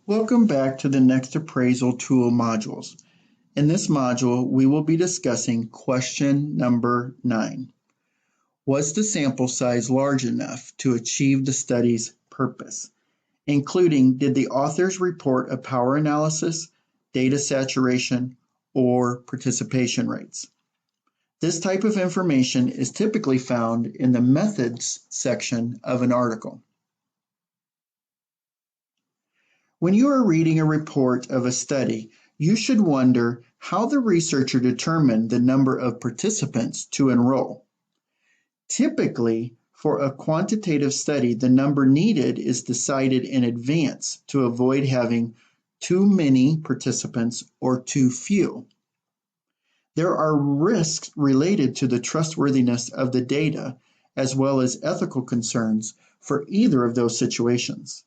Welcome back to the next appraisal tool modules. In this module, we will be discussing question number 9. Was the sample size large enough to achieve the study's purpose? Including, did the authors report a power analysis, data saturation, or participation rates? This type of information is typically found in the methods section of an article. When you are reading a report of a study, you should wonder how the researcher determined the number of participants to enroll. Typically, for a quantitative study, the number needed is decided in advance to avoid having too many participants or too few. There are risks related to the trustworthiness of the data, as well as ethical concerns for either of those situations.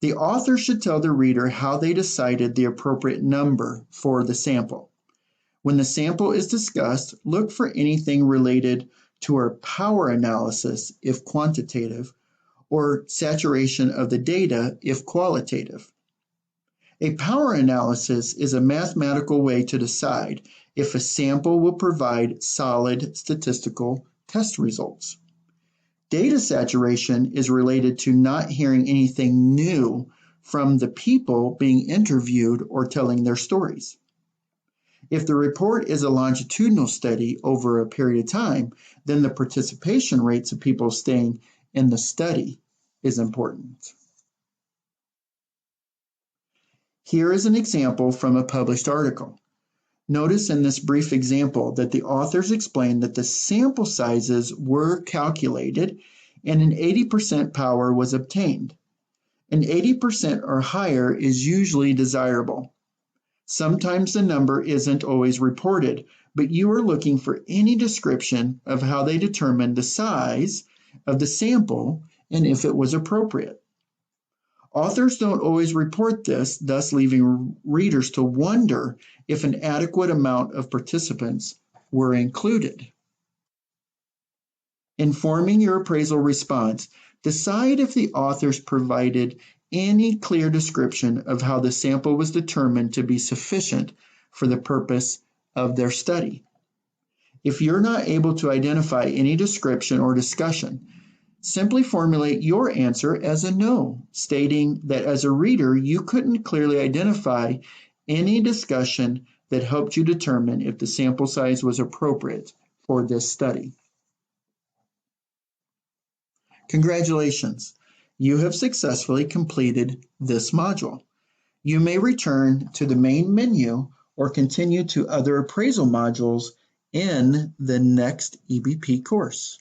The author should tell the reader how they decided the appropriate number for the sample. When the sample is discussed, look for anything related to our power analysis if quantitative, or saturation of the data if qualitative. A power analysis is a mathematical way to decide if a sample will provide solid statistical test results. Data saturation is related to not hearing anything new from the people being interviewed or telling their stories. If the report is a longitudinal study over a period of time, then the participation rates of people staying in the study is important. Here is an example from a published article. Notice in this brief example that the authors explained that the sample sizes were calculated and an 80% power was obtained. An 80% or higher is usually desirable. Sometimes the number isn't always reported, but you are looking for any description of how they determined the size of the sample and if it was appropriate. Authors don't always report this, thus leaving readers to wonder if an adequate amount of participants were included. In forming your appraisal response, decide if the authors provided any clear description of how the sample was determined to be sufficient for the purpose of their study. If you're not able to identify any description or discussion, simply formulate your answer as a no, stating that as a reader, you couldn't clearly identify any discussion that helped you determine if the sample size was appropriate for this study. Congratulations, you have successfully completed this module. You may return to the main menu or continue to other appraisal modules in the next EBP course.